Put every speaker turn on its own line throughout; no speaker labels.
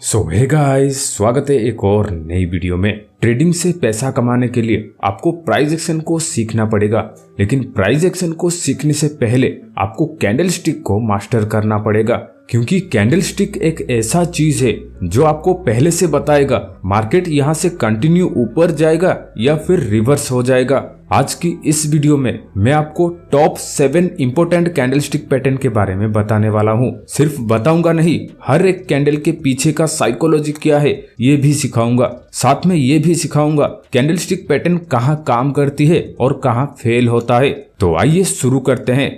सो hey guys, स्वागत है एक और नई वीडियो में। ट्रेडिंग से पैसा कमाने के लिए आपको प्राइस एक्शन को सीखना पड़ेगा, लेकिन प्राइस एक्शन को सीखने से पहले आपको कैंडलस्टिक को मास्टर करना पड़ेगा, क्योंकि कैंडलस्टिक एक ऐसा चीज है जो आपको पहले से बताएगा मार्केट यहाँ से कंटिन्यू ऊपर जाएगा या फिर रिवर्स हो जाएगा। आज की इस वीडियो में मैं आपको टॉप 7 इंपोर्टेंट कैंडलस्टिक पैटर्न के बारे में बताने वाला हूँ। सिर्फ बताऊंगा नहीं, हर एक कैंडल के पीछे का साइकोलॉजी क्या है ये भी सिखाऊंगा। साथ में ये भी सिखाऊंगा कैंडलस्टिक पैटर्न कहाँ काम करती है और कहाँ फेल होता है। तो आइए शुरू करते हैं।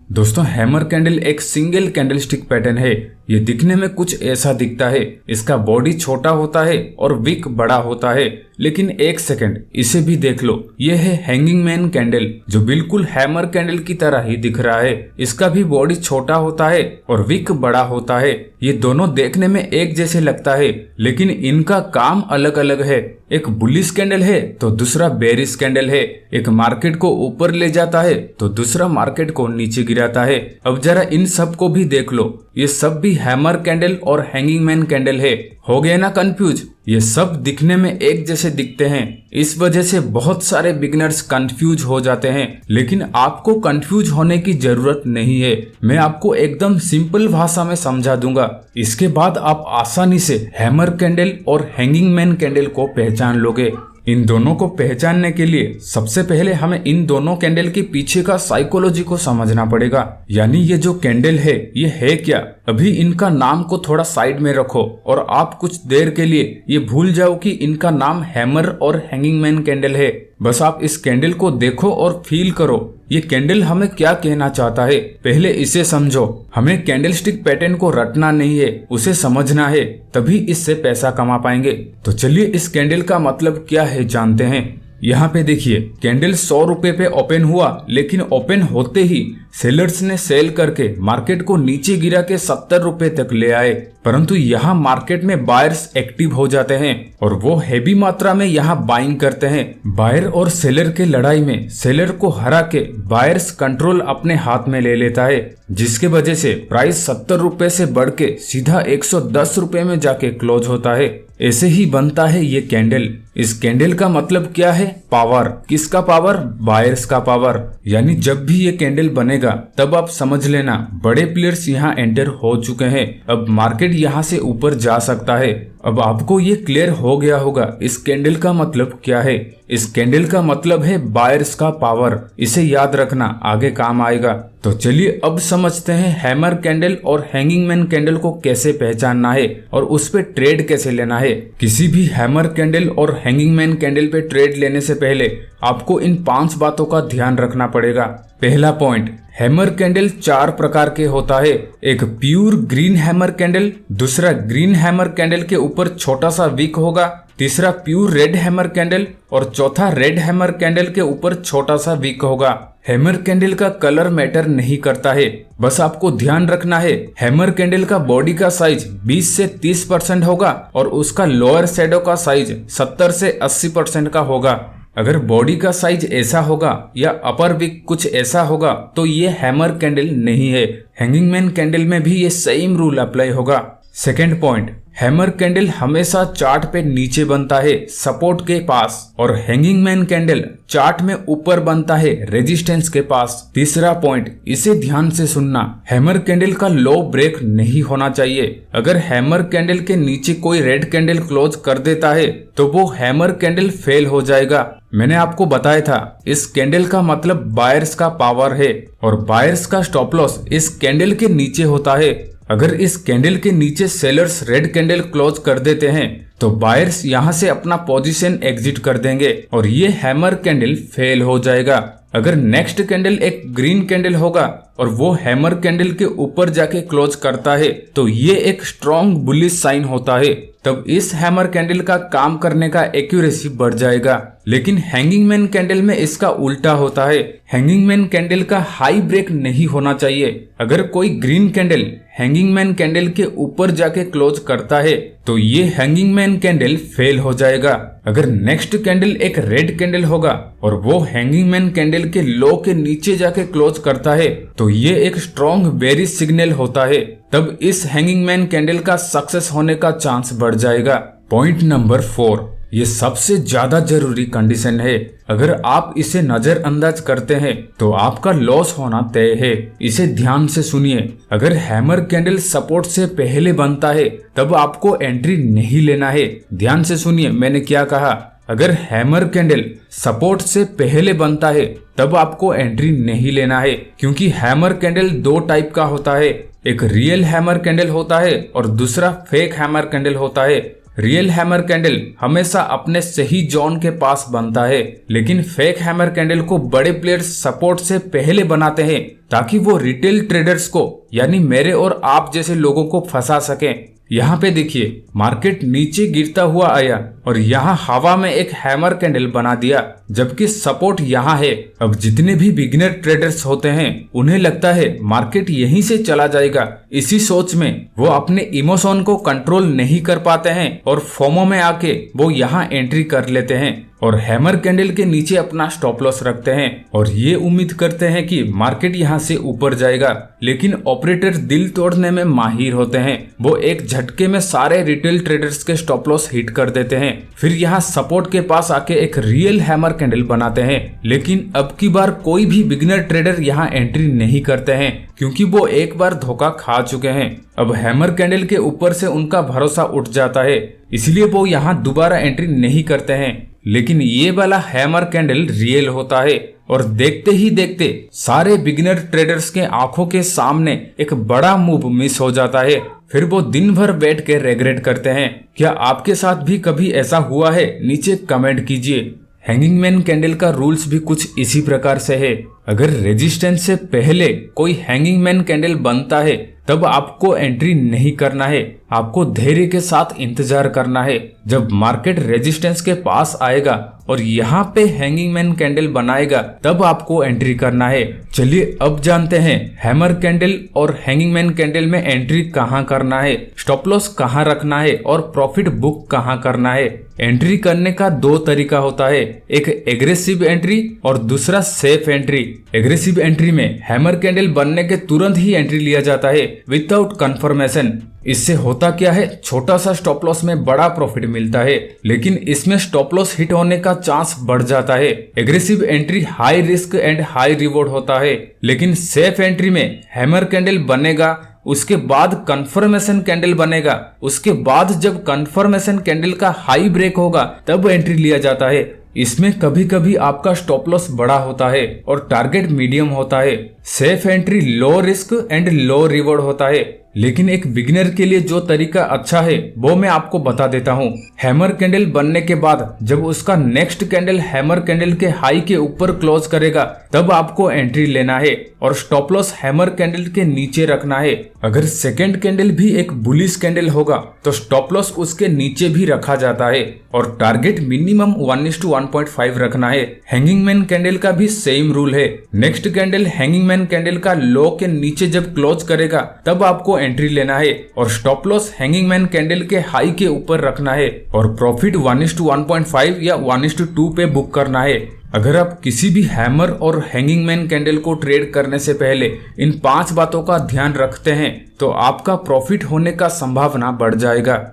दोस्तों, हैमर कैंडल एक सिंगल कैंडलस्टिक पैटर्न है। ये दिखने में कुछ ऐसा दिखता है। इसका बॉडी छोटा होता है और विक बड़ा होता है, लेकिन एक सेकंड इसे भी देख लो। ये है हैंगिंग मैन कैंडल, जो बिल्कुल हैमर कैंडल की तरह ही दिख रहा है। इसका भी बॉडी छोटा होता है और विक बड़ा होता है। ये दोनों देखने में एक जैसे लगता है, लेकिन इनका काम अलग अलग है। एक बुलिश कैंडल है तो दूसरा बेरिश कैंडल है। एक मार्केट को ऊपर ले जाता है तो दूसरा मार्केट को नीचे गिराता है। अब जरा इन सब को भी देख लो, ये सब भी हैमर कैंडल और हैंगिंग मैन कैंडल है। हो गए ना कंफ्यूज? ये सब दिखने में एक जैसे दिखते हैं, इस वजह से बहुत सारे बिगिनर्स कंफ्यूज हो जाते हैं। लेकिन आपको कंफ्यूज होने की जरूरत नहीं है। मैं आपको एकदम सिंपल भाषा में समझा दूंगा। इसके बाद आप आसानी से हैमर कैंडल और हैंगिंग मैन कैंडल को पहचान लोगे। इन दोनों को पहचानने के लिए सबसे पहले हमें इन दोनों कैंडल के पीछे का साइकोलॉजी को समझना पड़ेगा। यानी ये जो कैंडल है ये है क्या। अभी इनका नाम को थोड़ा साइड में रखो और आप कुछ देर के लिए ये भूल जाओ कि इनका नाम हैमर और हैंगिंग मैन कैंडल है। बस आप इस कैंडल को देखो और फील करो ये कैंडल हमें क्या कहना चाहता है। पहले इसे समझो। हमें कैंडलस्टिक पैटर्न को रटना नहीं है, उसे समझना है, तभी इससे पैसा कमा पाएंगे। तो चलिए इस कैंडल का मतलब क्या है जानते हैं। यहाँ पे देखिए, कैंडल 100 रुपए पे ओपन हुआ, लेकिन ओपन होते ही सेलर्स ने सेल करके मार्केट को नीचे गिरा के 70 रुपए तक ले आए। परंतु यहाँ मार्केट में बायर्स एक्टिव हो जाते हैं और वो हैवी मात्रा में यहाँ बाइंग करते हैं। बायर और सेलर के लड़ाई में सेलर को हरा के बायर्स कंट्रोल अपने हाथ में ले लेता है, जिसके वजह से प्राइस 70 रुपए से बढ़ के सीधा 110 रुपए में जाके क्लोज होता है। ऐसे ही बनता है ये कैंडल। इस कैंडल का मतलब क्या है? पावर। किसका पावर? बायर्स का पावर। यानी जब भी ये कैंडल बनेगा तब आप समझ लेना बड़े प्लेयर्स यहाँ एंटर हो चुके हैं। अब मार्केट यहाँ से ऊपर जा सकता है। अब आपको ये क्लियर हो गया होगा इस कैंडल का मतलब क्या है। इस कैंडल का मतलब है बायर्स का पावर। इसे याद रखना, आगे काम आएगा। तो चलिए अब समझते हैं हैमर कैंडल और हैंगिंग मैन कैंडल को कैसे पहचानना है और उस पे ट्रेड कैसे लेना है। किसी भी हैमर कैंडल और हैंगिंग मैन कैंडल पे ट्रेड लेने से पहले आपको इन 5 बातों का ध्यान रखना पड़ेगा। पहला पॉइंट, हैमर कैंडल 4 प्रकार के होता है। एक प्योर ग्रीन हैमर कैंडल, दूसरा ग्रीन हैमर कैंडल के ऊपर छोटा सा विक होगा, तीसरा प्योर रेड हैमर कैंडल और चौथा रेड हैमर कैंडल के ऊपर छोटा सा विक होगा। हैमर कैंडल का कलर मैटर नहीं करता है। बस आपको ध्यान रखना है हैमर कैंडल का बॉडी का साइज 20 से 30% होगा और उसका लोअर शैडो का साइज 70 से 80% का होगा। अगर बॉडी का साइज ऐसा होगा या अपर विक कुछ ऐसा होगा तो ये हैमर कैंडल नहीं है। हैंगिंग मैन कैंडल में भी ये सेम रूल अप्लाई होगा। सेकेंड पॉइंट, हैमर कैंडल हमेशा चार्ट पे नीचे बनता है सपोर्ट के पास, और हैंगिंग मैन कैंडल चार्ट में ऊपर बनता है रेजिस्टेंस के पास। तीसरा पॉइंट, इसे ध्यान से सुनना, हैमर कैंडल का लो ब्रेक नहीं होना चाहिए। अगर हैमर कैंडल के नीचे कोई रेड कैंडल क्लोज कर देता है तो वो हैमर कैंडल फेल हो जाएगा। मैंने आपको बताया था इस कैंडल का मतलब बायर्स का पावर है और बायर्स का स्टॉप लॉस इस कैंडल के नीचे होता है। अगर इस कैंडल के नीचे सेलर्स रेड कैंडल क्लोज कर देते हैं तो बायर्स यहाँ से अपना पोजीशन एग्जिट कर देंगे और ये हैमर कैंडल फेल हो जाएगा। अगर नेक्स्ट कैंडल एक ग्रीन कैंडल होगा और वो हैमर कैंडल के ऊपर जाके क्लोज करता है तो ये एक स्ट्रॉन्ग बुलिश साइन होता है। तब इस हैमर कैंडल का काम करने का एक्यूरेसी बढ़ जाएगा। लेकिन हैंगिंग मैन कैंडल में इसका उल्टा होता है। हैंगिंग मैन कैंडल का हाई ब्रेक नहीं होना चाहिए। अगर कोई green candle hanging man candle के ऊपर जाके क्लोज करता है तो ये हैंगिंग मैन कैंडल फेल हो जाएगा। अगर नेक्स्ट कैंडल एक रेड कैंडल होगा और वो हैंगिंग मैन कैंडल के लो के नीचे जाके क्लोज करता है तो ये एक स्ट्रॉन्ग बेरिश सिग्नल होता है। तब इस हैंगिंग मैन कैंडल का सक्सेस होने का चांस बढ़ जाएगा। पॉइंट नंबर 4, ये सबसे ज्यादा जरूरी कंडीशन है। अगर आप इसे नजरअंदाज करते हैं तो आपका लॉस होना तय है। इसे ध्यान से सुनिए। अगर हैमर कैंडल सपोर्ट से पहले बनता है तब आपको एंट्री नहीं लेना है। ध्यान से सुनिए मैंने क्या कहा। अगर हैमर कैंडल सपोर्ट से पहले बनता है तब आपको एंट्री नहीं लेना है, क्योंकि हैमर कैंडल 2 टाइप का होता है। एक रियल हैमर कैंडल होता है और दूसरा फेक हैमर कैंडल होता है। रियल हैमर कैंडल हमेशा अपने सही जोन के पास बनता है, लेकिन फेक हैमर कैंडल को बड़े प्लेयर्स सपोर्ट से पहले बनाते हैं ताकि वो रिटेल ट्रेडर्स को यानी मेरे और आप जैसे लोगों को फंसा सकें। यहाँ पे देखिए मार्केट नीचे गिरता हुआ आया और यहाँ हवा में एक हैमर कैंडल बना दिया, जबकि सपोर्ट यहाँ है। अब जितने भी बिगिनर ट्रेडर्स होते हैं उन्हें लगता है मार्केट यहीं से चला जाएगा। इसी सोच में वो अपने इमोशन को कंट्रोल नहीं कर पाते हैं और फोमो में आके वो यहाँ एंट्री कर लेते हैं और हैमर कैंडल के नीचे अपना स्टॉप लॉस रखते हैं और ये उम्मीद करते हैं कि मार्केट यहाँ से ऊपर जाएगा। लेकिन ऑपरेटर दिल तोड़ने में माहिर होते हैं। वो एक झटके में सारे रिटेल ट्रेडर्स के स्टॉप लॉस हिट कर देते हैं। फिर यहाँ सपोर्ट के पास आके एक रियल हैमर कैंडल बनाते हैं। लेकिन अब की बार कोई भी बिगिनर ट्रेडर यहाँ एंट्री नहीं करते हैं, क्योंकि वो एक बार धोखा खा चुके हैं। अब हैमर कैंडल के ऊपर से उनका भरोसा उठ जाता है, इसलिए वो यहाँ दोबारा एंट्री नहीं करते हैं। लेकिन ये वाला हैमर कैंडल रियल होता है और देखते ही देखते सारे बिगिनर ट्रेडर्स के आंखों के सामने एक बड़ा मूव मिस हो जाता है। फिर वो दिन भर बैठ के रेग्रेट करते हैं। क्या आपके साथ भी कभी ऐसा हुआ है? नीचे कमेंट कीजिए। हैंगिंग मैन कैंडल का रूल्स भी कुछ इसी प्रकार से है। अगर रेजिस्टेंस से पहले कोई हैंगिंग मैन कैंडल बनता है तब आपको एंट्री नहीं करना है, आपको धैर्य के साथ इंतजार करना है। जब मार्केट रेजिस्टेंस के पास आएगा और यहाँ पे हैंगिंग मैन कैंडल बनाएगा तब आपको एंट्री करना है। चलिए अब जानते हैं हैमर कैंडल और हैंगिंग मैन कैंडल में एंट्री कहाँ करना है, स्टॉप लॉस कहाँ रखना है और प्रॉफिट बुक कहाँ करना है। एंट्री करने का 2 तरीका होता है, एक एग्रेसिव एंट्री और दूसरा सेफ एंट्री। एग्रेसिव एंट्री में हैमर कैंडल बनने के तुरंत ही एंट्री लिया जाता है विदाउट कंफर्मेशन। इससे होता क्या है, छोटा सा स्टॉप लॉस में बड़ा प्रॉफिट मिलता है, लेकिन इसमें स्टॉप लॉस हिट होने का चांस बढ़ जाता है। Aggressive entry high risk and high reward होता है, लेकिन सेफ एंट्री में हैमर कैंडल बनेगा, उसके बाद कंफर्मेशन कैंडल बनेगा, उसके बाद जब कंफर्मेशन कैंडल का हाई ब्रेक होगा तब एंट्री लिया जाता है। इसमें कभी कभी आपका स्टॉप लॉस बड़ा होता है और टारगेट मीडियम होता है। Safe entry low risk and low reward होता है, लेकिन एक बिगिनर के लिए जो तरीका अच्छा है वो मैं आपको बता देता हूँ। हैमर कैंडल बनने के बाद जब उसका नेक्स्ट कैंडल हैमर कैंडल के हाई के ऊपर क्लोज करेगा तब आपको एंट्री लेना है और स्टॉप लॉस हैमर कैंडल के नीचे रखना है। अगर सेकेंड कैंडल भी एक बुलिश कैंडल होगा तो स्टॉप लॉस उसके नीचे भी रखा जाता है और टारगेट मिनिमम 1:1.5 रखना है। हैंगिंग मैन कैंडल का भी सेम रूल है। Next candle hanging man candle का लो के नीचे जब क्लोज करेगा तब आपको एंट्री लेना है और stop loss hanging man candle के हाई के ऊपर रखना है और प्रॉफिट 1:1.5 या 1:2 पे बुक करना है। अगर आप किसी भी हैमर और हैंगिंग मैन कैंडल को ट्रेड करने से पहले इन 5 बातों का ध्यान रखते हैं तो आपका प्रॉफिट होने का संभावना बढ़ जाएगा।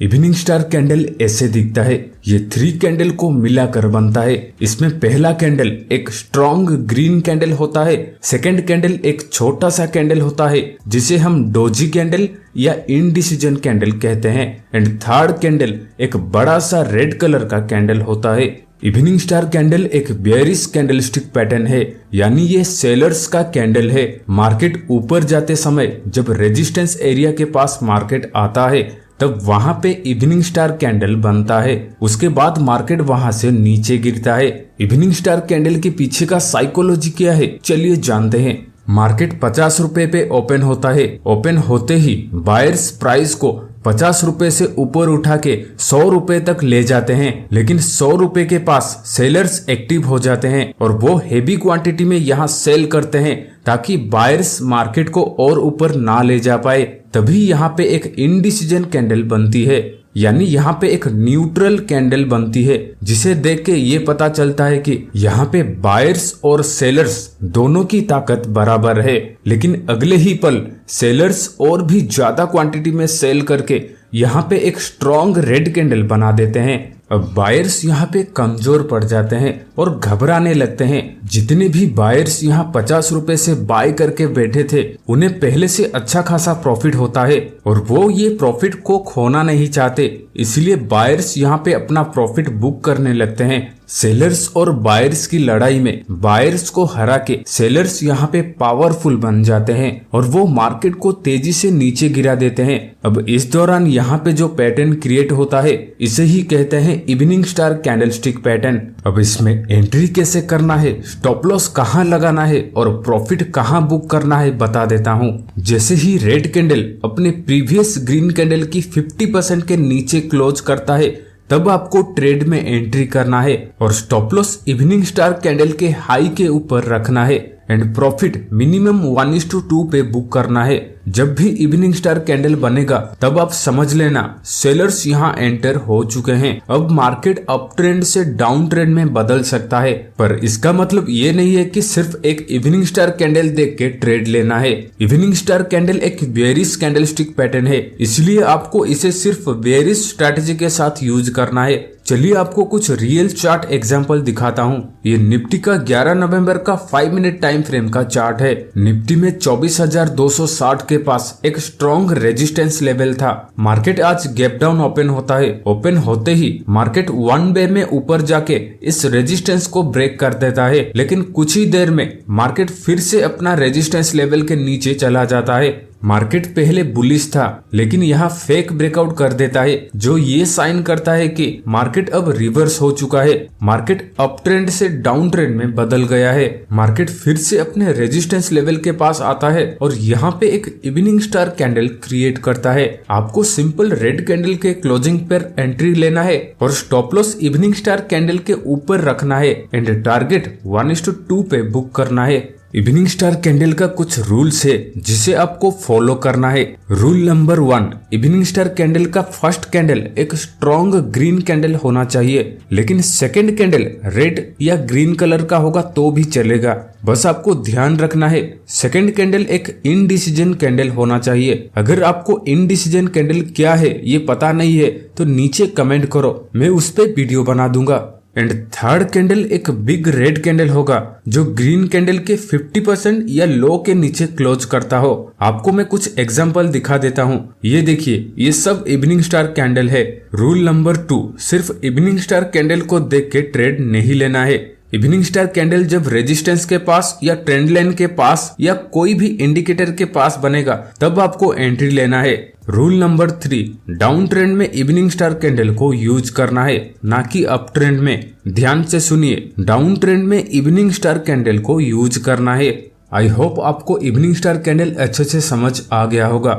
इवनिंग स्टार कैंडल ऐसे दिखता है। ये 3 कैंडल को मिलाकर बनता है। इसमें पहला कैंडल एक स्ट्रॉन्ग ग्रीन कैंडल होता है, सेकंड कैंडल एक छोटा सा कैंडल होता है जिसे हम डोजी कैंडल या इनडिसीजन कैंडल कहते हैं, एंड थर्ड कैंडल एक बड़ा सा रेड कलर का कैंडल होता है। इवनिंग स्टार कैंडल एक बेयरिश कैंडलस्टिक पैटर्न है, यानी ये सेलर्स का कैंडल है। मार्केट ऊपर जाते समय जब रेजिस्टेंस एरिया के पास मार्केट आता है तब वहां पे इवनिंग स्टार कैंडल बनता है। उसके बाद मार्केट वहां से नीचे गिरता है। इवनिंग स्टार कैंडल के पीछे का साइकोलॉजी क्या है, चलिए जानते हैं। मार्केट 50 रुपए पे ओपन होता है। ओपन होते ही बायर्स प्राइस को 50 रुपए से ऊपर उठा के 100 रुपए तक ले जाते हैं, लेकिन 100 रुपए के पास सेलर्स एक्टिव हो जाते हैं और वो हेवी क्वांटिटी में यहाँ सेल करते हैं ताकि बायर्स मार्केट को और ऊपर ना ले जा पाए। तभी यहाँ पे एक इनडिसीजन कैंडल बनती है, यानी यहाँ पे एक न्यूट्रल कैंडल बनती है, जिसे देख के ये पता चलता है कि यहाँ पे बायर्स और सेलर्स दोनों की ताकत बराबर है। लेकिन अगले ही पल सेलर्स और भी ज्यादा क्वांटिटी में सेल करके यहाँ पे एक स्ट्रॉन्ग रेड कैंडल बना देते हैं। अब बायर्स यहाँ पे कमजोर पड़ जाते हैं और घबराने लगते हैं। जितने भी बायर्स यहाँ 50 रुपए से बाय करके बैठे थे, उन्हें पहले से अच्छा खासा प्रॉफिट होता है और वो ये प्रॉफिट को खोना नहीं चाहते, इसलिए बायर्स यहाँ पे अपना प्रॉफिट बुक करने लगते हैं। सेलर्स और बायर्स की लड़ाई में बायर्स को हरा के सेलर्स यहाँ पे पावरफुल बन जाते हैं और वो मार्केट को तेजी से नीचे गिरा देते हैं। अब इस दौरान यहाँ पे जो पैटर्न क्रिएट होता है, इसे ही कहते हैं इवनिंग स्टार कैंडलस्टिक पैटर्न। अब इसमें एंट्री कैसे करना है, स्टॉप लॉस कहाँ लगाना है और प्रॉफिट कहाँ बुक करना है बता देता हूँ। जैसे ही रेड कैंडल अपने प्रीवियस ग्रीन कैंडल की 50% के नीचे क्लोज करता है, तब आपको ट्रेड में एंट्री करना है और stop loss evening star candle के हाई के ऊपर रखना है एंड प्रॉफिट मिनिमम 1:2 पे बुक करना है। जब भी इवनिंग स्टार कैंडल बनेगा तब आप समझ लेना सेलर्स यहाँ एंटर हो चुके हैं। अब मार्केट अप ट्रेंड से डाउन ट्रेंड में बदल सकता है, पर इसका मतलब ये नहीं है कि सिर्फ एक इवनिंग स्टार कैंडल देख के ट्रेड लेना है। इवनिंग स्टार कैंडल एक बेयरिश कैंडलस्टिक पैटर्न है, इसलिए आपको इसे सिर्फ बेयरिश स्ट्रैटेजी के साथ यूज करना है। चलिए आपको कुछ रियल चार्ट एग्जांपल दिखाता हूँ। ये निफ्टी का 11 नवंबर का 5 मिनट टाइम फ्रेम का चार्ट है। निफ्टी में 24,260 के पास एक स्ट्रॉन्ग रेजिस्टेंस लेवल था। मार्केट आज गैप डाउन ओपन होता है। ओपन होते ही मार्केट वन वे में ऊपर जाके इस रेजिस्टेंस को ब्रेक कर देता है, लेकिन कुछ ही देर में मार्केट फिर से अपना रेजिस्टेंस लेवल के नीचे चला जाता है। मार्केट पहले बुलिश था, लेकिन यहाँ फेक ब्रेकआउट कर देता है, जो ये साइन करता है कि मार्केट अब रिवर्स हो चुका है। मार्केट अप ट्रेंड से डाउन ट्रेंड में बदल गया है। मार्केट फिर से अपने रेजिस्टेंस लेवल के पास आता है और यहाँ पे एक इवनिंग स्टार कैंडल क्रिएट करता है। आपको सिंपल रेड कैंडल के क्लोजिंग पर एंट्री लेना है और stop loss evening star candle के ऊपर रखना है एंड टारगेट 1:2 पे बुक करना है। इवनिंग स्टार कैंडल का कुछ रूल्स है जिसे आपको फॉलो करना है। Rule number 1, evening star candle का फर्स्ट कैंडल एक स्ट्रॉन्ग ग्रीन कैंडल होना चाहिए, लेकिन सेकंड कैंडल रेड या ग्रीन कलर का होगा तो भी चलेगा। बस आपको ध्यान रखना है सेकंड कैंडल एक इनडिसीजन कैंडल होना चाहिए। अगर आपको इनडिसीजन कैंडल क्या है ये पता नहीं है तो नीचे कमेंट करो, मैं उस पे वीडियो बना दूंगा। एंड थर्ड कैंडल एक बिग रेड कैंडल होगा जो ग्रीन कैंडल के 50% या लो के नीचे क्लोज करता हो। आपको मैं कुछ एग्जांपल दिखा देता हूँ। ये देखिए, ये सब इवनिंग स्टार कैंडल है। रूल नंबर 2, सिर्फ इवनिंग स्टार कैंडल को देख के ट्रेड नहीं लेना है। इवनिंग स्टार कैंडल जब रेजिस्टेंस के पास या ट्रेंड लाइन के पास या कोई भी इंडिकेटर के पास बनेगा तब आपको एंट्री लेना है। रूल नंबर 3, डाउन ट्रेंड में इवनिंग स्टार कैंडल को यूज करना है, ना कि अप ट्रेंड में। ध्यान से सुनिए, डाउन ट्रेंड में इवनिंग स्टार कैंडल को यूज करना है। आई होप आपको इवनिंग स्टार कैंडल अच्छे से समझ आ गया होगा।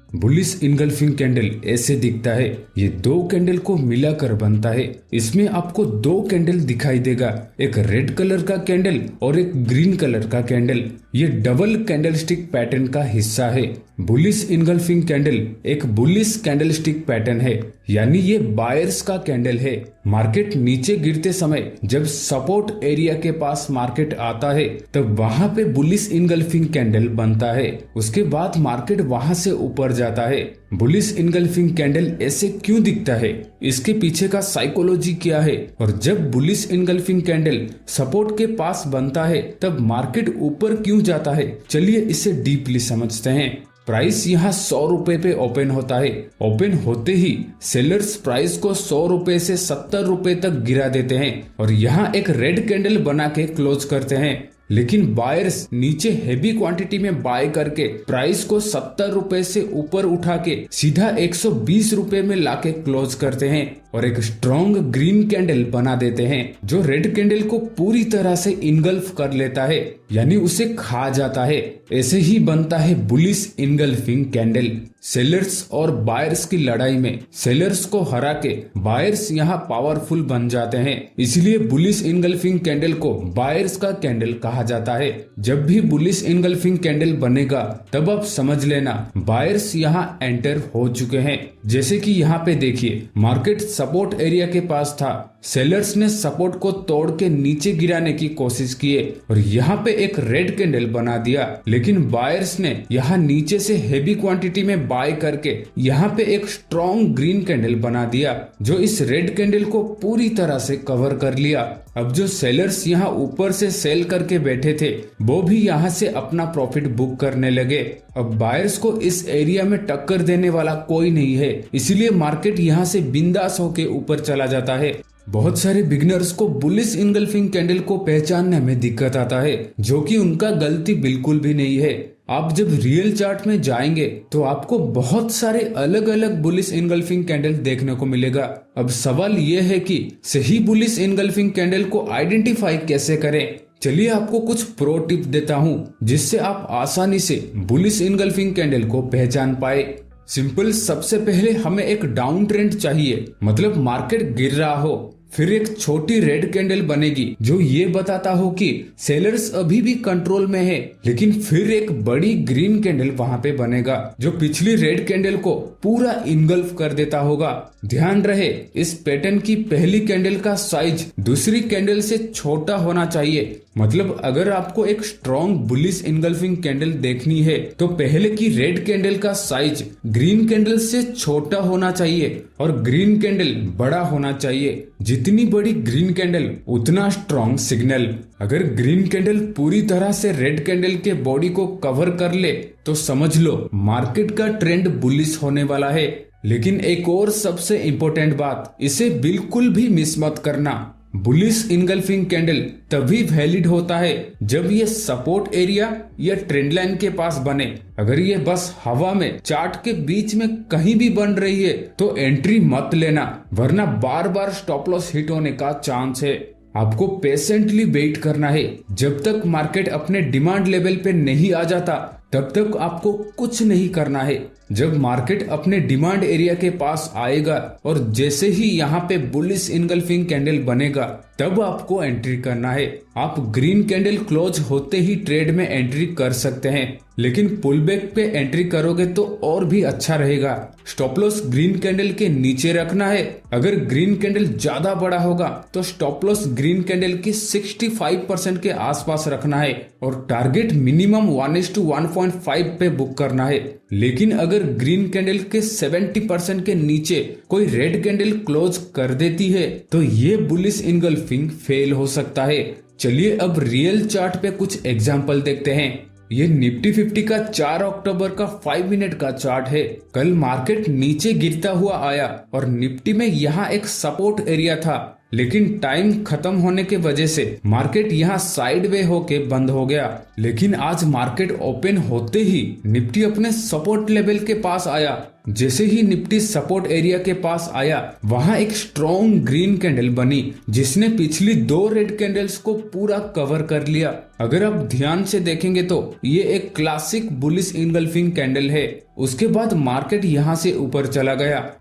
बुलिश इनगल्फिंग कैंडल ऐसे दिखता है। ये दो कैंडल को मिलाकर बनता है। इसमें आपको दो कैंडल दिखाई देगा, एक रेड कलर का कैंडल और एक ग्रीन कलर का कैंडल। ये डबल कैंडलस्टिक पैटर्न का हिस्सा है। बुलिश इनगल्फिंग कैंडल एक बुलिश कैंडलस्टिक पैटर्न है, यानी ये बायर्स का कैंडल है। मार्केट नीचे गिरते समय जब सपोर्ट एरिया के पास मार्केट आता है तब वहां पे बुलिश इनगल्फिंग कैंडल बनता है। उसके बाद मार्केट वहां से ऊपर जाता है। बुलिश इनगल्फिंग कैंडल ऐसे क्यों दिखता है, इसके पीछे का साइकोलॉजी क्या है, और जब बुलिश इनगल्फिंग कैंडल सपोर्ट के पास बनता है तब मार्केट ऊपर क्यों जाता है, चलिए इसे डीपली समझते हैं। प्राइस यहाँ 100 रुपए पे ओपन होता है। ओपन होते ही सेलर्स प्राइस को 100 रुपए से 70 रुपए तक गिरा देते हैं और यहाँ एक रेड कैंडल बना के क्लोज करते हैं। लेकिन बायर्स नीचे हेवी क्वांटिटी में बाय करके प्राइस को 70 रुपए से ऊपर उठा के सीधा 120 रुपए में लाके क्लोज करते हैं और एक स्ट्रॉन्ग ग्रीन कैंडल बना देते हैं जो रेड कैंडल को पूरी तरह से इनगल्फ कर लेता है, यानी उसे खा जाता है। ऐसे ही बनता है बुलिश इनगल्फिंग कैंडल। सेलर्स और बायर्स की लड़ाई में सेलर्स को हरा के बायर्स यहाँ पावरफुल बन जाते हैं, इसलिए बुलिश इनगल्फिंग कैंडल को बायर्स का कैंडल कहा जाता है। जब भी बुलिश इनगल्फिंग कैंडल बनेगा तब आप समझ लेना बायर्स यहाँ एंटर हो चुके हैं। जैसे कि यहाँ पे देखिए मार्केट सपोर्ट एरिया के पास था, सेलर्स ने सपोर्ट को तोड़ के नीचे गिराने की कोशिश की और यहाँ पे एक रेड कैंडल बना दिया, लेकिन बायर्स ने यहाँ नीचे से हेवी क्वांटिटी में बाय करके यहाँ पे एक स्ट्रॉन्ग ग्रीन कैंडल बना दिया जो इस रेड कैंडल को पूरी तरह से कवर कर लिया। अब जो सेलर्स यहाँ ऊपर से सेल करके बैठे थे वो भी यहाँ से अपना प्रॉफिट बुक करने लगे। अब बायर्स को इस एरिया में टक्कर देने वाला कोई नहीं है, इसलिए मार्केट यहाँ से बिंदास होके ऊपर चला जाता है। बहुत सारे बिगिनर्स को बुलिश इनगल्फिंग कैंडल को पहचानने में दिक्कत आता है, जो कि उनका गलती बिल्कुल भी नहीं है। आप जब रियल चार्ट में जाएंगे तो आपको बहुत सारे अलग अलग बुलिश इनगल्फिंग कैंडल देखने को मिलेगा। अब सवाल ये है कि सही बुलिश इनगल्फिंग कैंडल को आइडेंटिफाई कैसे करें। चलिए आपको कुछ प्रो टिप देता हूँ जिससे आप आसानी से बुलिश इनगल्फिंग कैंडल को पहचान पाए। सिंपल, सबसे पहले हमें एक डाउन ट्रेंड चाहिए, मतलब मार्केट गिर रहा हो, फिर एक छोटी रेड कैंडल बनेगी जो ये बताता हो कि सेलर्स अभी भी कंट्रोल में है, लेकिन फिर एक बड़ी ग्रीन कैंडल वहां पे बनेगा जो पिछली रेड कैंडल को पूरा इनगल्फ कर देता होगा। ध्यान रहे इस पैटर्न की पहली कैंडल का साइज दूसरी कैंडल से छोटा होना चाहिए, मतलब अगर आपको एक स्ट्रॉन्ग बुलिश इनगल्फिंग कैंडल देखनी है तो पहले की रेड कैंडल का साइज ग्रीन कैंडल से छोटा होना चाहिए और ग्रीन कैंडल बड़ा होना चाहिए। जितनी बड़ी ग्रीन कैंडल उतना स्ट्रॉन्ग सिग्नल। अगर ग्रीन कैंडल पूरी तरह से रेड कैंडल के बॉडी को कवर कर ले तो समझ लो मार्केट का ट्रेंड बुलिश होने वाला है। लेकिन एक और सबसे इम्पोर्टेंट बात, इसे बिल्कुल भी मिस मत करना। बुलिश इनगल्फिंग कैंडल तभी वैलिड होता है जब ये सपोर्ट एरिया या ट्रेंड लाइन के पास बने। अगर ये बस हवा में चार्ट के बीच में कहीं भी बन रही है तो एंट्री मत लेना, वरना बार बार स्टॉप लॉस हिट होने का चांस है। आपको पेशेंटली वेट करना है। जब तक मार्केट अपने डिमांड लेवल पे नहीं आ जाता तब तक आपको कुछ नहीं करना है। जब मार्केट अपने डिमांड एरिया के पास आएगा और जैसे ही यहाँ पे बुलिश इनगल्फिंग कैंडल बनेगा तब आपको एंट्री करना है। आप ग्रीन कैंडल क्लोज होते ही ट्रेड में एंट्री कर सकते हैं, लेकिन पुलबैक पे एंट्री करोगे तो और भी अच्छा रहेगा। स्टॉप लॉस ग्रीन कैंडल के नीचे रखना है। अगर ग्रीन कैंडल ज्यादा बड़ा होगा तो स्टॉप लॉस ग्रीन कैंडल की 65% के आसपास रखना है और टारगेट मिनिमम 1:1.5 पे बुक करना है। लेकिन अगर ग्रीन कैंडल के 70% के नीचे कोई रेड कैंडल क्लोज कर देती है तो ये बुलिश इनगल्फिंग फेल हो सकता है। चलिए अब रियल चार्ट पे कुछ एग्जांपल देखते हैं। ये निफ्टी 50 का 4 अक्टूबर का 5 मिनट का चार्ट है। कल मार्केट नीचे गिरता हुआ आया और निफ्टी में यहाँ एक सपोर्ट एरिया था, लेकिन टाइम खत्म होने के वजह से मार्केट यहाँ साइडवे होके बंद हो गया। लेकिन आज मार्केट ओपन होते ही निफ्टी अपने सपोर्ट लेवल के पास आया। जैसे ही निफ्टी सपोर्ट एरिया के पास आया वहां एक स्ट्रॉन्ग ग्रीन कैंडल बनी जिसने पिछली 2 रेड कैंडल्स को पूरा कवर कर लिया। अगर आप ध्यान से देखेंगे तो ये एक क्लासिक बुलिश इनगल्फिंग कैंडल है। उसके बाद मार्केट यहाँ से ऊपर चला गया।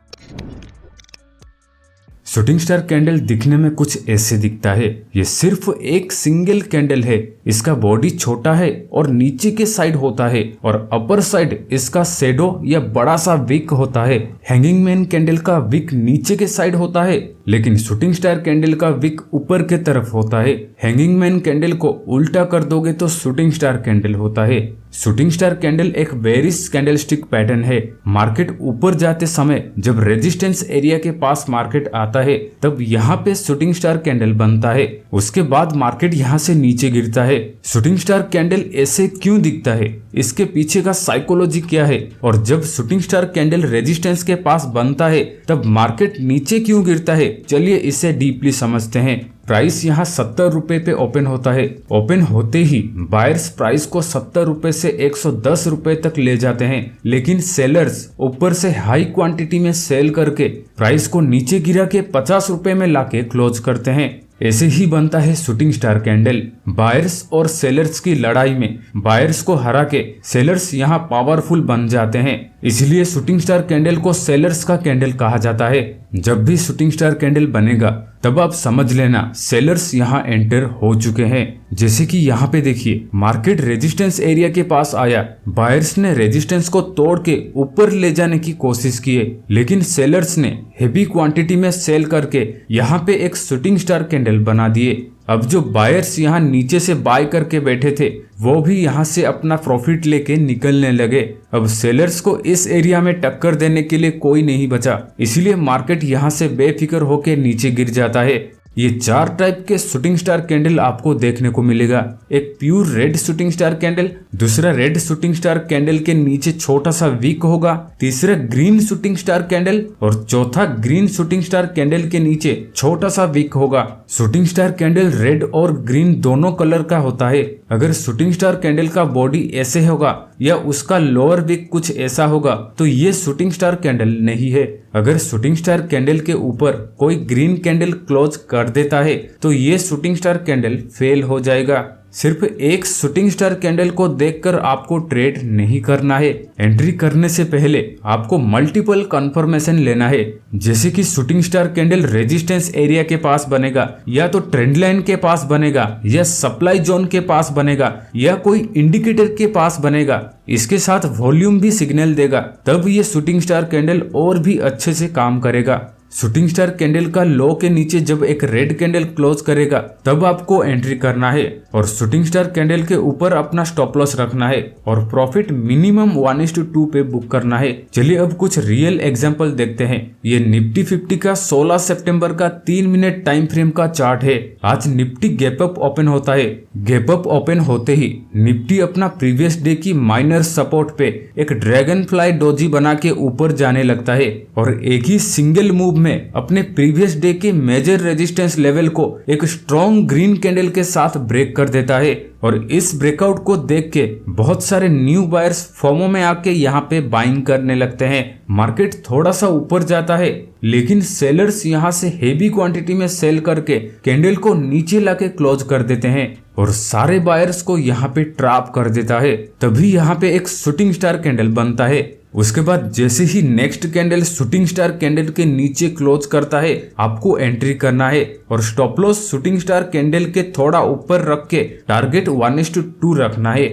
शूटिंग स्टार कैंडल दिखने में कुछ ऐसे दिखता है। ये सिर्फ एक सिंगल कैंडल है। इसका बॉडी छोटा है और नीचे के साइड होता है और अपर साइड इसका शेडो या बड़ा सा विक होता है। हैंगिंग मैन कैंडल का विक नीचे के साइड होता है, लेकिन शूटिंग स्टार कैंडल का विक ऊपर के तरफ होता है। हैंगिंग मैन कैंडल को उल्टा कर दोगे तो शूटिंग स्टार कैंडल होता है। शूटिंग स्टार कैंडल एक बेरिश कैंडलस्टिक पैटर्न है। मार्केट ऊपर जाते समय जब रेजिस्टेंस एरिया के पास मार्केट आता है तब यहाँ पे शूटिंग स्टार कैंडल बनता है। उसके बाद मार्केट यहाँ से नीचे गिरता है। शूटिंग स्टार कैंडल ऐसे क्यों दिखता है, इसके पीछे का साइकोलॉजी क्या है, और जब शूटिंग स्टार कैंडल रेजिस्टेंस के पास बनता है तब मार्केट नीचे क्यों गिरता है, चलिए इसे डीपली समझते हैं। प्राइस यहाँ 70 रुपए पे ओपन होता है। ओपन होते ही बायर्स प्राइस को 70 रुपए से 110 रुपए तक ले जाते हैं, लेकिन सेलर्स ऊपर से हाई क्वांटिटी में सेल करके प्राइस को नीचे गिरा के 50 रुपए में लाके क्लोज करते हैं। ऐसे ही बनता है शूटिंग स्टार कैंडल। बायर्स और सेलर्स की लड़ाई में बायर्स को हरा के सेलर्स यहाँ पावरफुल बन जाते हैं, इसलिए शूटिंग स्टार कैंडल को सेलर्स का कैंडल कहा जाता है। जब भी शूटिंग स्टार कैंडल बनेगा तब आप समझ लेना सेलर्स यहाँ एंटर हो चुके हैं। जैसे कि यहाँ पे देखिए मार्केट रेजिस्टेंस एरिया के पास आया, बायर्स ने रेजिस्टेंस को तोड़ के ऊपर ले जाने की कोशिश की है, लेकिन सेलर्स ने हेवी क्वांटिटी में सेल करके यहाँ पे एक शूटिंग स्टार कैंडल बना दिए। अब जो बायर्स यहाँ नीचे से बाय करके बैठे थे वो भी यहाँ से अपना प्रॉफिट लेके निकलने लगे। अब सेलर्स को इस एरिया में टक्कर देने के लिए कोई नहीं बचा, इसलिए मार्केट यहाँ से बेफिक्र होके नीचे गिर जाता है। ये 4 टाइप के शूटिंग स्टार कैंडल आपको देखने को मिलेगा। एक pure red shooting star candle, दूसरा रेड शूटिंग स्टार कैंडल के नीचे छोटा सा विक होगा, तीसरा ग्रीन शूटिंग स्टार कैंडल और चौथा ग्रीन शूटिंग स्टार कैंडल के नीचे छोटा सा विक होगा। शूटिंग स्टार कैंडल रेड और ग्रीन दोनों कलर का होता है। अगर शूटिंग स्टार कैंडल का बॉडी ऐसे होगा या उसका लोअर विक कुछ ऐसा होगा तो ये शूटिंग स्टार कैंडल नहीं है। अगर शूटिंग स्टार कैंडल के ऊपर कोई ग्रीन कैंडल क्लोज कर देता है तो ये शूटिंग स्टार कैंडल फेल हो जाएगा। सिर्फ एक शूटिंग स्टार कैंडल को देखकर आपको ट्रेड नहीं करना है। एंट्री करने से पहले आपको मल्टीपल कंफर्मेशन लेना है, जैसे कि shooting star candle resistance area के पास बनेगा या तो ट्रेंड लाइन के पास बनेगा या सप्लाई जोन के पास बनेगा या कोई इंडिकेटर के पास बनेगा, इसके साथ वॉल्यूम भी सिग्नल देगा, तब ये शूटिंग स्टार कैंडल और भी अच्छे से काम करेगा। शूटिंग स्टार कैंडल का लो के नीचे जब एक रेड कैंडल क्लोज करेगा तब आपको एंट्री करना है और शूटिंग स्टार कैंडल के ऊपर अपना स्टॉप लॉस रखना है और प्रॉफिट मिनिमम 1:2 पे बुक करना है। चलिए अब कुछ रियल एग्जांपल देखते हैं। ये निफ्टी 50 का 16 सितंबर का 3 मिनट टाइम फ्रेम का चार्ट है। आज निफ्टी गैप अप ओपन होता है। गैप अप ओपन होते ही निफ्टी अपना प्रीवियस डे की माइनर सपोर्ट पे एक ड्रैगन फ्लाई डोजी बना के ऊपर जाने लगता है और एक ही सिंगल मूव में अपने प्रीवियस डे के मेजर रेजिस्टेंस लेवल को एक स्ट्रॉन्ग ग्रीन कैंडल के साथ ब्रेक कर देता है और इस ब्रेकआउट को देख के बहुत सारे न्यू बायर्स फोमो में आके यहाँ पे बाइंग करने लगते हैं। मार्केट थोड़ा सा ऊपर जाता है, लेकिन सेलर्स यहाँ से हेवी क्वांटिटी में सेल करके कैंडल को नीचे लाके क्लोज कर देते हैं और सारे बायर्स को यहाँ पे ट्रैप कर देता है। तभी यहाँ पे एक शूटिंग स्टार कैंडल बनता है। उसके बाद जैसे ही next candle shooting star candle के नीचे क्लोज करता है, आपको एंट्री करना है और stop loss shooting star candle के थोड़ा ऊपर रख के टारगेट 1:2 रखना है।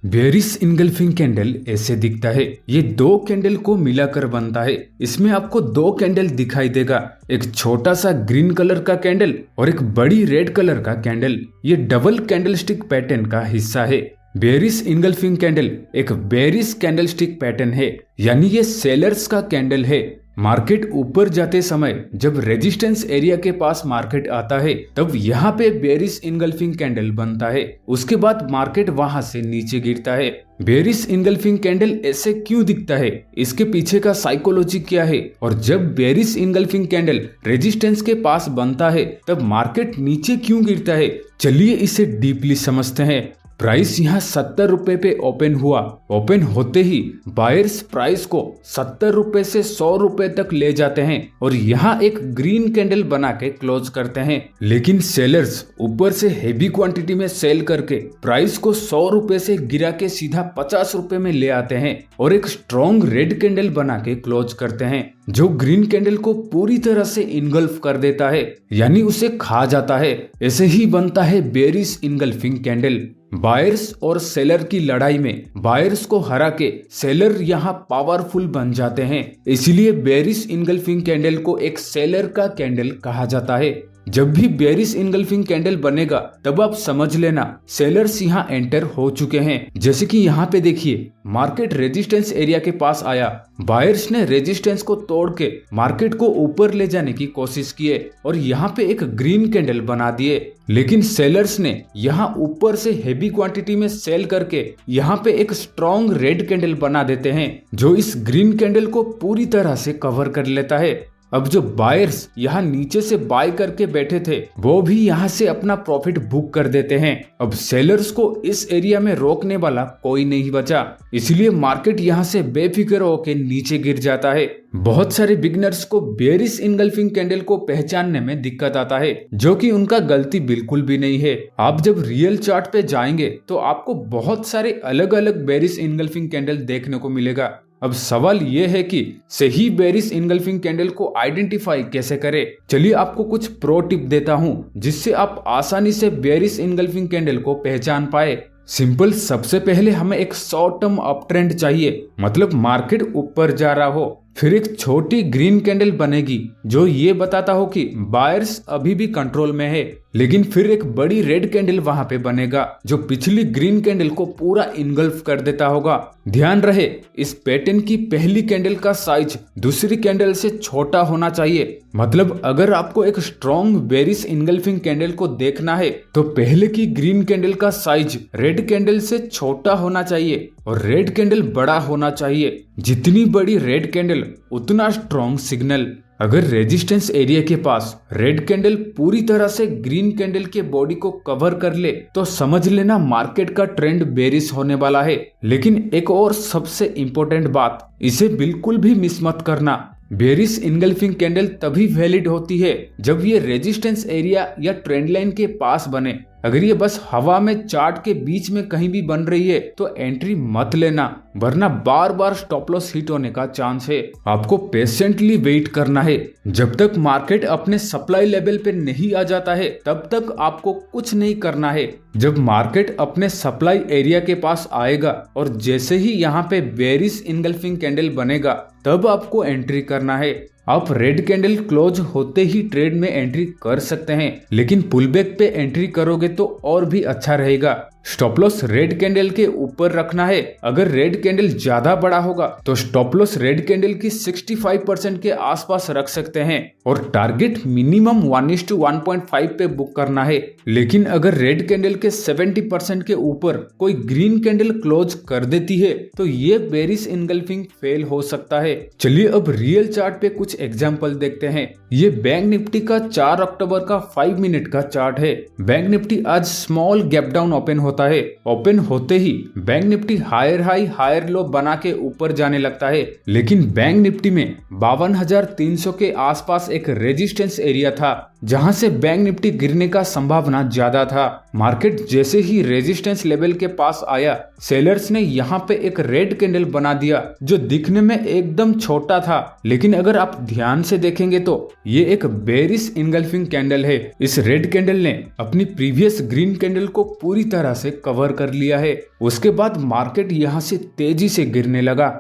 बेरिश इनगल्फिंग कैंडल ऐसे दिखता है। ये 2 कैंडल को मिलाकर बनता है। इसमें आपको 2 कैंडल दिखाई देगा, एक छोटा सा ग्रीन कलर का कैंडल और एक बड़ी रेड कलर का कैंडल। ये डबल कैंडलस्टिक पैटर्न का हिस्सा है। बेरिश इनगल्फिंग कैंडल एक बेरिश कैंडलस्टिक पैटर्न है, यानी ये सेलर्स का कैंडल है। मार्केट ऊपर जाते समय जब रेजिस्टेंस एरिया के पास मार्केट आता है तब यहाँ पे बेरिश इनगल्फिंग कैंडल बनता है। उसके बाद मार्केट वहां से नीचे गिरता है। बेरिश इनगल्फिंग कैंडल ऐसे क्यों दिखता है, इसके पीछे का साइकोलॉजी क्या है और जब बेरिश इनगल्फिंग कैंडल रेजिस्टेंस के पास बनता है तब मार्केट नीचे क्यों गिरता है, चलिए इसे डीपली समझते हैं। प्राइस यहाँ 70 रुपए पे ओपन हुआ। ओपन होते ही बायर्स प्राइस को 70 रुपए से 100 रुपए तक ले जाते हैं और यहाँ एक ग्रीन कैंडल बना के क्लोज करते हैं, लेकिन सेलर्स ऊपर से हेवी क्वांटिटी में सेल करके प्राइस को 100 रुपए से गिरा के सीधा 50 रुपए में ले आते हैं और एक स्ट्रॉन्ग रेड कैंडल बना के क्लोज करते हैं, जो ग्रीन कैंडल को पूरी तरह से इनगल्फ कर देता है, यानी उसे खा जाता है। ऐसे ही बनता है बेरिश इनगल्फिंग कैंडल। बायर्स और सेलर की लड़ाई में बायर्स को हरा के सेलर यहाँ पावरफुल बन जाते हैं, इसलिए बेरिश इनगल्फिंग कैंडल को एक सेलर का कैंडल कहा जाता है। जब भी बेरिश इनगल्फिंग कैंडल बनेगा तब आप समझ लेना सेलर्स यहाँ एंटर हो चुके हैं। जैसे कि यहाँ पे देखिए मार्केट रेजिस्टेंस एरिया के पास आया, बायर्स ने रेजिस्टेंस को तोड़ के मार्केट को ऊपर ले जाने की कोशिश की और यहाँ पे एक ग्रीन कैंडल बना दिए, लेकिन सेलर्स ने यहाँ ऊपर से हेवी क्वांटिटी में सेल करके यहाँ पे एक स्ट्रॉन्ग रेड कैंडल बना देते हैं, जो इस ग्रीन कैंडल को पूरी तरह से कवर कर लेता है। अब जो बायर्स यहाँ नीचे से बाय करके बैठे थे वो भी यहाँ से अपना प्रॉफिट बुक कर देते हैं। अब सेलर्स को इस एरिया में रोकने वाला कोई नहीं बचा, इसलिए मार्केट यहाँ से बेफिक्र होकर नीचे गिर जाता है। बहुत सारे बिगनर्स को बेरिश इनगल्फिंग कैंडल को पहचानने में दिक्कत आता है, जो कि उनका गलती बिल्कुल भी नहीं है। आप जब रियल चार्ट पे जाएंगे तो आपको बहुत सारे अलग अलग बेरिश इनगल्फिंग कैंडल देखने को मिलेगा। अब सवाल ये है कि सही बेरिश इनगल्फिंग कैंडल को आइडेंटिफाई कैसे करें। चलिए आपको कुछ प्रो टिप देता हूँ जिससे आप आसानी से बेरिश इनगल्फिंग कैंडल को पहचान पाए। सिंपल, सबसे पहले हमें एक शॉर्ट टर्म अप ट्रेंड चाहिए, मतलब मार्केट ऊपर जा रहा हो। फिर एक छोटी ग्रीन कैंडल बनेगी जो ये बताता हो कि बायर्स अभी भी कंट्रोल में है, लेकिन फिर एक बड़ी रेड कैंडल वहां पे बनेगा जो पिछली ग्रीन कैंडल को पूरा इनगल्फ कर देता होगा। ध्यान रहे, इस पैटर्न की पहली कैंडल का साइज दूसरी कैंडल से छोटा होना चाहिए। मतलब अगर आपको एक स्ट्रॉन्ग बेरिश इनगल्फिंग कैंडल को देखना है तो पहले की ग्रीन कैंडल का साइज रेड कैंडल से छोटा होना चाहिए और रेड कैंडल बड़ा होना चाहिए। जितनी बड़ी रेड कैंडल उतना स्ट्रॉन्ग सिग्नल। अगर रेजिस्टेंस एरिया के पास रेड कैंडल पूरी तरह से ग्रीन कैंडल के बॉडी को कवर कर ले तो समझ लेना मार्केट का ट्रेंड बेरिश होने वाला है। लेकिन एक और सबसे इंपॉर्टेंट बात, इसे बिल्कुल भी मिस मत करना। बेरिश इनगल्फिंग कैंडल तभी वैलिड होती है जब ये रेजिस्टेंस एरिया या ट्रेंड लाइन के पास बने। अगर ये बस हवा में चार्ट के बीच में कहीं भी बन रही है तो एंट्री मत लेना, वरना बार बार स्टॉप लॉस हिट होने का चांस है। आपको पेशेंटली वेट करना है। जब तक मार्केट अपने सप्लाई लेवल पे नहीं आ जाता है तब तक आपको कुछ नहीं करना है। जब मार्केट अपने सप्लाई एरिया के पास आएगा और जैसे ही यहाँ पे बेरिश इनगल्फिंग कैंडल बनेगा तब आपको एंट्री करना है। आप रेड कैंडल क्लोज होते ही ट्रेड में एंट्री कर सकते हैं, लेकिन पुलबैक पे एंट्री करोगे तो और भी अच्छा रहेगा। स्टॉप लॉस रेड कैंडल के ऊपर रखना है। अगर रेड कैंडल ज्यादा बड़ा होगा तो स्टॉप लॉस रेड कैंडल की 65% के आसपास रख सकते हैं और टारगेट मिनिमम 1:1.5 पे बुक करना है। लेकिन अगर रेड कैंडल के 70% के ऊपर कोई ग्रीन कैंडल क्लोज कर देती है तो ये बेरिश इनगल्फिंग फेल हो सकता है। चलिए अब रियल चार्ट पे कुछ एग्जांपल देखते हैं। ये बैंक निफ्टी का 4 अक्टूबर का 5 मिनट का चार्ट है। बैंक निफ्टी आज स्मॉल गैप डाउन ओपन होता है। ओपन होते ही bank Nifty higher high higher low बना के ऊपर जाने लगता है, लेकिन बैंक निफ्टी में 52,300 के आसपास एक रेजिस्टेंस एरिया था जहां से बैंक निफ्टी गिरने का संभावना ज्यादा था। मार्केट जैसे ही रेजिस्टेंस लेवल के पास आया, सेलर्स ने यहाँ पे एक रेड कैंडल बना दिया जो दिखने में एकदम छोटा था, लेकिन अगर आप ध्यान से देखेंगे तो ये एक बेरिश इनगल्फिंग कैंडल है। इस रेड कैंडल ने अपनी प्रीवियस ग्रीन कैंडल को पूरी तरह से कवर कर लिया है। उसके बाद मार्केट यहाँ से तेजी से गिरने लगा।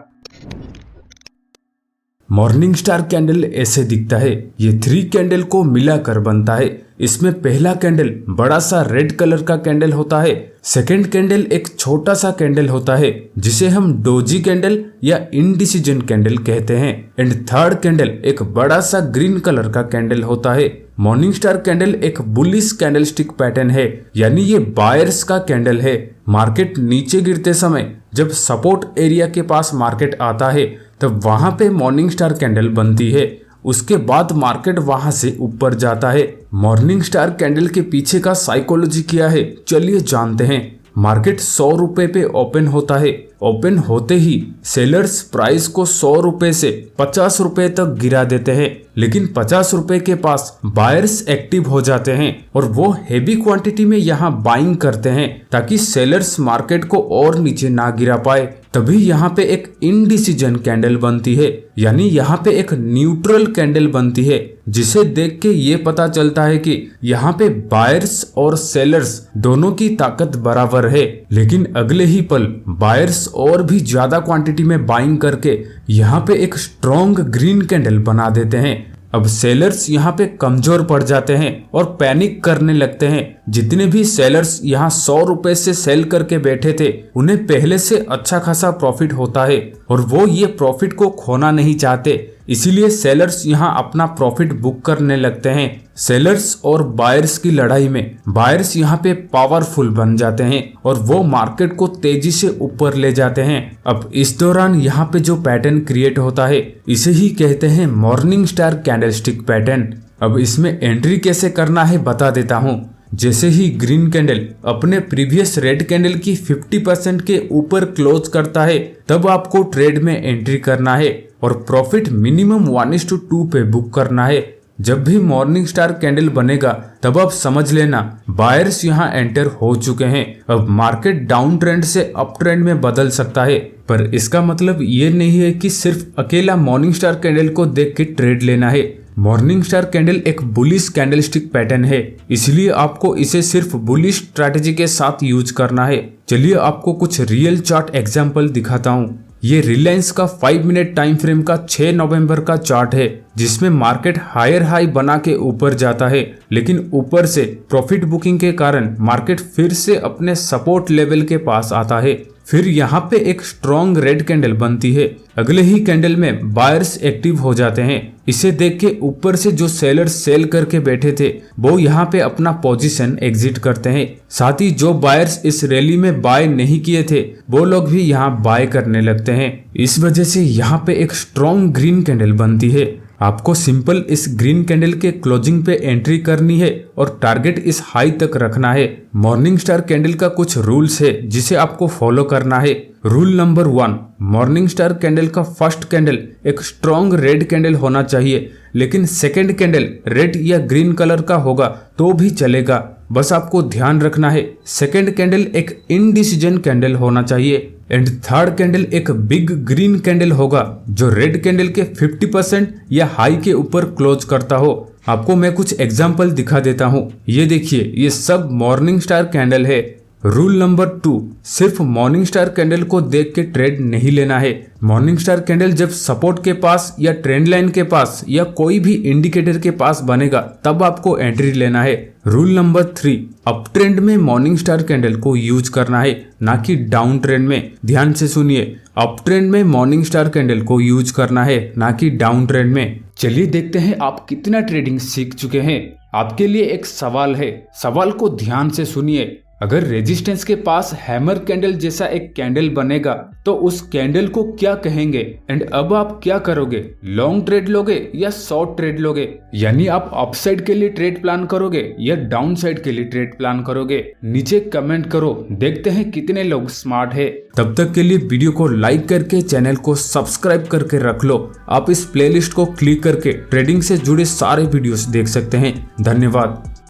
मॉर्निंग स्टार कैंडल ऐसे दिखता है। ये 3 कैंडल को मिलाकर बनता है। इसमें पहला कैंडल बड़ा सा रेड कलर का कैंडल होता है। सेकंड कैंडल एक छोटा सा कैंडल होता है जिसे हम डोजी कैंडल या इनडिसीजन कैंडल कहते हैं। एंड थर्ड कैंडल एक बड़ा सा ग्रीन कलर का कैंडल होता है। मॉर्निंग स्टार कैंडल एक बुलिश कैंडलस्टिक पैटर्न है, यानी ये बायर्स का कैंडल है। मार्केट नीचे गिरते समय जब सपोर्ट एरिया के पास मार्केट आता है तब वहां पे मॉर्निंग स्टार कैंडल बनती है। उसके बाद मार्केट वहां से ऊपर जाता है। मॉर्निंग स्टार कैंडल के पीछे का साइकोलॉजी क्या है, चलिए जानते हैं। मार्केट 100 रुपए पे ओपन होता है। ओपन होते ही सेलर्स प्राइस को 100 रुपए से 50 रुपए तक गिरा देते हैं, लेकिन 50 रुपए के पास बायर्स एक्टिव हो जाते हैं और वो हेवी क्वांटिटी में यहाँ बाइंग करते हैं ताकि सेलर्स मार्केट को और नीचे ना गिरा पाए। तभी यहाँ पे एक इनडिसीजन कैंडल बनती है, यानी यहाँ पे एक न्यूट्रल कैंडल बनती है, जिसे देख के ये पता चलता है कि यहाँ पे बायर्स और सेलर्स दोनों की ताकत बराबर है। लेकिन अगले ही पल बायर्स और भी ज्यादा क्वांटिटी में बाइंग करके यहाँ पे एक स्ट्रॉन्ग ग्रीन कैंडल बना देते हैं। अब सेलर्स यहाँ पे कमजोर पड़ जाते हैं और पैनिक करने लगते हैं, जितने भी सेलर्स यहाँ 100 रुपए से सेल करके बैठे थे उन्हें पहले से अच्छा खासा प्रॉफिट होता है और वो ये प्रॉफिट को खोना नहीं चाहते, इसीलिए सेलर्स यहाँ अपना प्रॉफिट बुक करने लगते हैं। सेलर्स और बायर्स की लड़ाई में बायर्स यहाँ पे पावरफुल बन जाते हैं और वो मार्केट को तेजी से ऊपर ले जाते हैं। अब इस दौरान यहाँ पे जो पैटर्न क्रिएट होता है इसे ही कहते हैं मॉर्निंग स्टार कैंडलस्टिक पैटर्न। अब इसमें एंट्री कैसे करना है बता देता हूँ। जैसे ही ग्रीन कैंडल अपने प्रीवियस रेड कैंडल की 50% के ऊपर क्लोज करता है तब आपको ट्रेड में एंट्री करना है और प्रॉफिट मिनिमम 1:2 पे बुक करना है। जब भी मॉर्निंग स्टार कैंडल बनेगा तब आप समझ लेना बायर्स यहाँ एंटर हो चुके हैं। अब मार्केट डाउन ट्रेंड से अप ट्रेंड में बदल सकता है, पर इसका मतलब ये नहीं है कि सिर्फ अकेला मॉर्निंग स्टार कैंडल को देख के ट्रेड लेना है। मॉर्निंग स्टार कैंडल एक बुलिश कैंडलस्टिक पैटर्न है, इसलिए आपको इसे सिर्फ बुलिश स्ट्रैटेजी के साथ यूज करना है। चलिए आपको कुछ रियल चार्ट एग्जांपल दिखाता हूँ। ये रिलायंस का 5 मिनट टाइम फ्रेम का 6 नवंबर का चार्ट है जिसमें मार्केट हायर हाई बना के ऊपर जाता है, लेकिन ऊपर से प्रॉफिट बुकिंग के कारण मार्केट फिर से अपने सपोर्ट लेवल के पास आता है। फिर यहाँ पे एक स्ट्रॉन्ग रेड कैंडल बनती है। अगले ही कैंडल में बायर्स एक्टिव हो जाते हैं। इसे देख के ऊपर से जो सेलर्स सेल करके बैठे थे वो यहाँ पे अपना पोजीशन एग्जिट करते हैं। साथ ही जो बायर्स इस रैली में बाय नहीं किए थे वो लोग भी यहाँ बाय करने लगते हैं। इस वजह से यहाँ पे एक स्ट्रॉन्ग ग्रीन कैंडल बनती है। आपको सिंपल इस ग्रीन कैंडल के क्लोजिंग पे एंट्री करनी है और टारगेट इस हाई तक रखना है। मॉर्निंग स्टार कैंडल का कुछ रूल्स है जिसे आपको फॉलो करना है। Rule number 1, morning star candle का फर्स्ट कैंडल एक स्ट्रॉन्ग रेड कैंडल होना चाहिए, लेकिन सेकंड कैंडल रेड या ग्रीन कलर का होगा तो भी चलेगा। बस आपको ध्यान रखना है सेकंड कैंडल एक इनडिसीजन कैंडल होना चाहिए एंड थर्ड कैंडल एक बिग ग्रीन कैंडल होगा जो रेड कैंडल के 50% या हाई के ऊपर क्लोज करता हो। आपको मैं कुछ एग्जांपल दिखा देता हूँ। ये देखिए, ये सब मॉर्निंग स्टार कैंडल है। रूल नंबर 2, सिर्फ मॉर्निंग स्टार कैंडल को देख के ट्रेड नहीं लेना है। मॉर्निंग स्टार कैंडल जब सपोर्ट के पास या ट्रेंड लाइन के पास या कोई भी इंडिकेटर के पास बनेगा तब आपको एंट्री लेना है। रूल नंबर 3, अप ट्रेंड में मॉर्निंग स्टार कैंडल को यूज करना है, ना कि डाउन ट्रेंड में। ध्यान से सुनिए, अप ट्रेंड में मॉर्निंग स्टार कैंडल को यूज करना है, ना कि डाउन ट्रेंड में। चलिए देखते हैं आप कितना ट्रेडिंग सीख चुके हैं। आपके लिए एक सवाल है, सवाल को ध्यान से सुनिए। अगर रेजिस्टेंस के पास हैमर कैंडल जैसा एक कैंडल बनेगा तो उस कैंडल को क्या कहेंगे एंड अब आप क्या करोगे? लॉन्ग ट्रेड लोगे या शॉर्ट ट्रेड लोगे? यानी आप अपसाइड के लिए ट्रेड प्लान करोगे या डाउन साइड के लिए ट्रेड प्लान करोगे? नीचे कमेंट करो, देखते हैं कितने लोग स्मार्ट है। तब तक के लिए वीडियो को लाइक करके चैनल को सब्सक्राइब करके रख लो। आप इस प्लेलिस्ट को क्लिक करके ट्रेडिंग से जुड़े सारे वीडियोस देख सकते हैं। धन्यवाद।